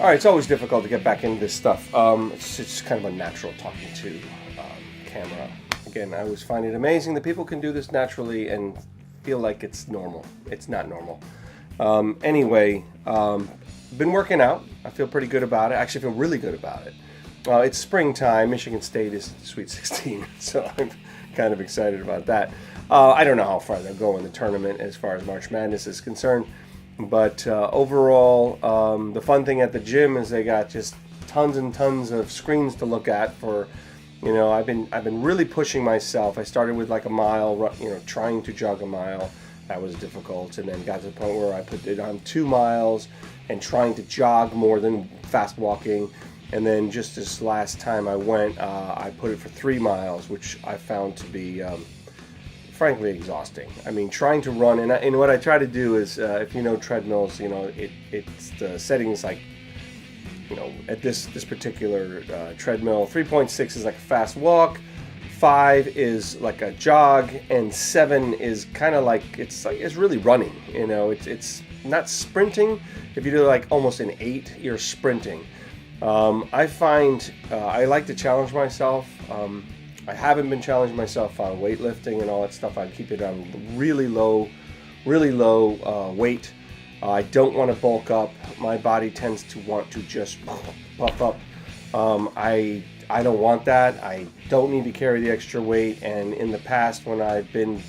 All right, it's always difficult to get back into this stuff. It's kind of unnatural talking to camera. Again, I always find it amazing that people can do this naturally and feel like it's normal. It's not normal. Anyway, been working out. I feel pretty good about it. I actually feel really good about it. It's springtime. Michigan State is Sweet 16, so I'm kind of excited about that. I don't know how far they'll go in the tournament as far as March Madness is concerned. But overall, the fun thing at the gym is they got just tons and tons of screens to look at. For, I've been really pushing myself. I started with like a mile, trying to jog a mile. That was difficult, and then got to the point where I put it on 2 miles and trying to jog more than fast walking. And then just this last time I went, I put it for 3 miles, which I found to be frankly exhausting. I mean, trying to run, and what I try to do is, if you know treadmills, it's the settings like, at this particular treadmill, 3.6 is like a fast walk, 5 is like a jog, and 7 is kind of like it's really running. It's not sprinting. If you do like almost an 8, you're sprinting. I find I like to challenge myself. I haven't been challenging myself on weightlifting and all that stuff. I keep it on really low weight. I don't want to bulk up. My body tends to want to just puff up. I don't want that. I don't need to carry the extra weight. And in the past, when I've been,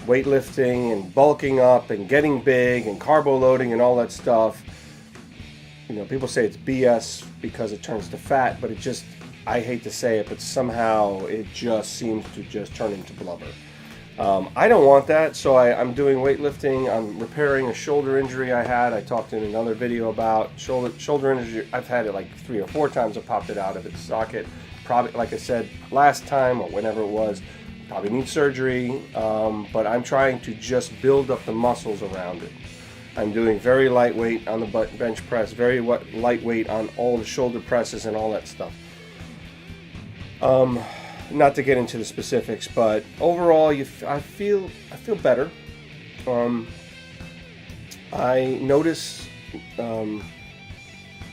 weightlifting and bulking up and getting big and carbo loading and all that stuff, people say it's BS because it turns to fat, but I hate to say it, but somehow it just seems to just turn into blubber. I don't want that, so I'm doing weightlifting. I'm repairing a shoulder injury I had. I talked in another video about shoulder injury. I've had it like 3 or 4 times. I popped it out of its socket. Probably, like I said last time or whenever it was, probably need surgery, but I'm trying to just build up the muscles around it. I'm doing very lightweight on the bench press, very lightweight on all the shoulder presses and all that stuff. Not to get into the specifics, but overall, I feel better. I notice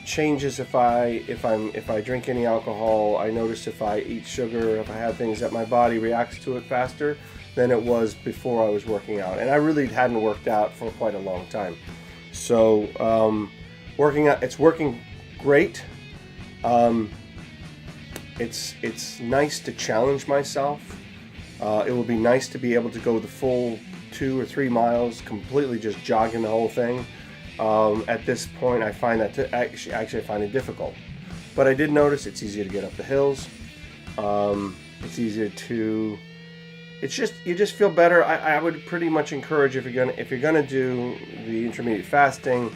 changes if I drink any alcohol. I notice if I eat sugar, if I have things, that my body reacts to it faster than it was before I was working out. And I really hadn't worked out for quite a long time. So working out, it's working great. It's nice to challenge myself. It will be nice to be able to go the full 2 or 3 miles, completely just jogging the whole thing. At this point, I find that actually I find it difficult. But I did notice it's easier to get up the hills. It's easier to. It's just, you just feel better. I would pretty much encourage, if you're gonna do the intermediate fasting.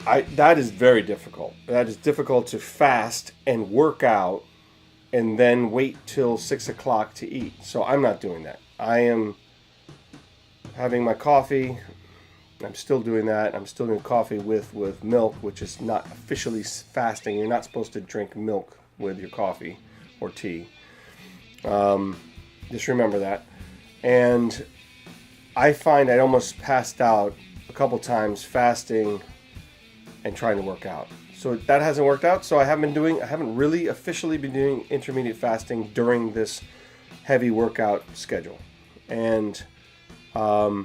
That is very difficult. That is difficult to fast and work out and then wait till 6 o'clock to eat. So I'm not doing that. I am having my coffee. I'm still doing that. I'm still doing coffee with milk, which is not officially fasting. You're not supposed to drink milk with your coffee or tea. Just remember that. And I find I almost passed out a couple times fasting and trying to work out. So that hasn't worked out. So I haven't really officially been doing intermediate fasting during this heavy workout schedule. And I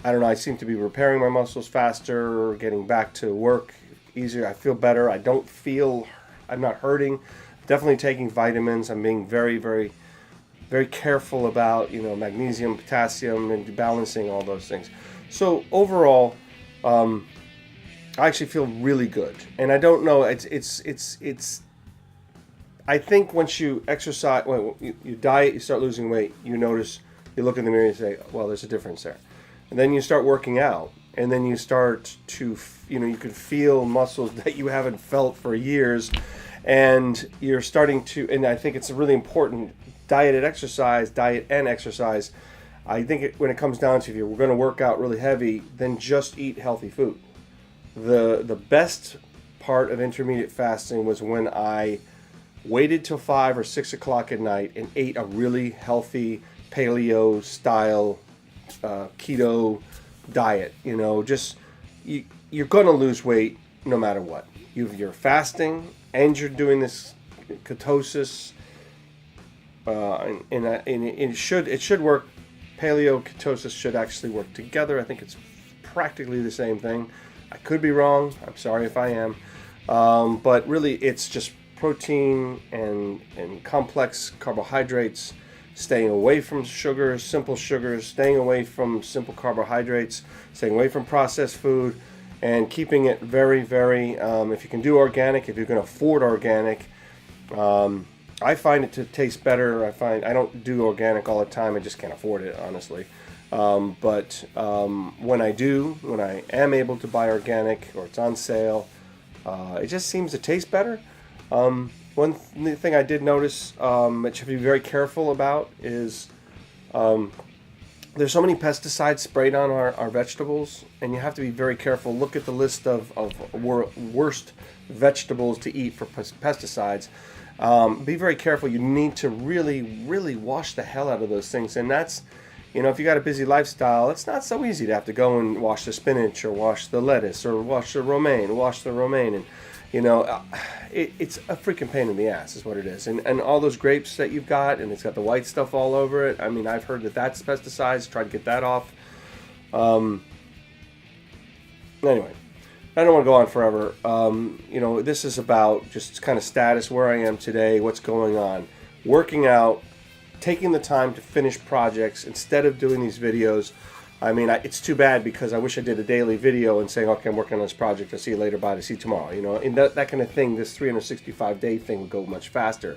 don't know, I seem to be repairing my muscles faster, getting back to work easier. I feel better. I'm not hurting. Definitely taking vitamins. I'm being very, very, very careful about, magnesium, potassium, and balancing all those things. So overall, I actually feel really good. And I don't know, I think once you exercise, when you diet, you start losing weight, you notice, you look in the mirror and say, well, there's a difference there. And then you start working out, and then you start to, you can feel muscles that you haven't felt for years, and you're starting to, and I think it's really important, diet and exercise. I think when it comes down to, if you're going to work out really heavy, then just eat healthy food. The best part of intermediate fasting was when I waited till 5 or 6 o'clock at night and ate a really healthy paleo style keto diet. You're going to lose weight no matter what. You're fasting and you're doing this ketosis, and it should work. Paleo ketosis should actually work together. I think it's practically the same thing. I could be wrong. I'm sorry if I am. But really, it's just protein and complex carbohydrates, staying away from sugars, simple sugars, staying away from simple carbohydrates, staying away from processed food, and keeping it very, very, if you can do organic, if you can afford organic. I find it to taste better. I don't do organic all the time. I just can't afford it, honestly. But when I am able to buy organic or it's on sale, it just seems to taste better. One thing I did notice that you have to be very careful about is there's so many pesticides sprayed on our vegetables, and you have to be very careful. Look at the list of worst vegetables to eat for pesticides. Be very careful. You need to really, really wash the hell out of those things, and that's, if you got a busy lifestyle, it's not so easy to have to go and wash the spinach or wash the lettuce or wash the romaine, and it's a freaking pain in the ass is what it is. And all those grapes that you've got, and it's got the white stuff all over it. I mean, I've heard that that's pesticides. Try to get that off. Anyway, I don't want to go on forever. This is about just kind of status, where I am today, what's going on, working out, taking the time to finish projects instead of doing these videos. I mean, it's too bad because I wish I did a daily video and saying, okay, I'm working on this project. I'll see you later. Bye. To see you tomorrow. And that kind of thing, this 365-day thing would go much faster.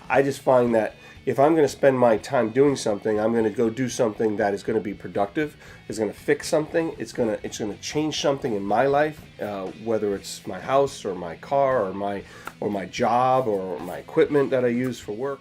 I just find that if I'm going to spend my time doing something, I'm going to go do something that is going to be productive, is going to fix something, it's going to change something in my life, whether it's my house or my car or my job or my equipment that I use for work.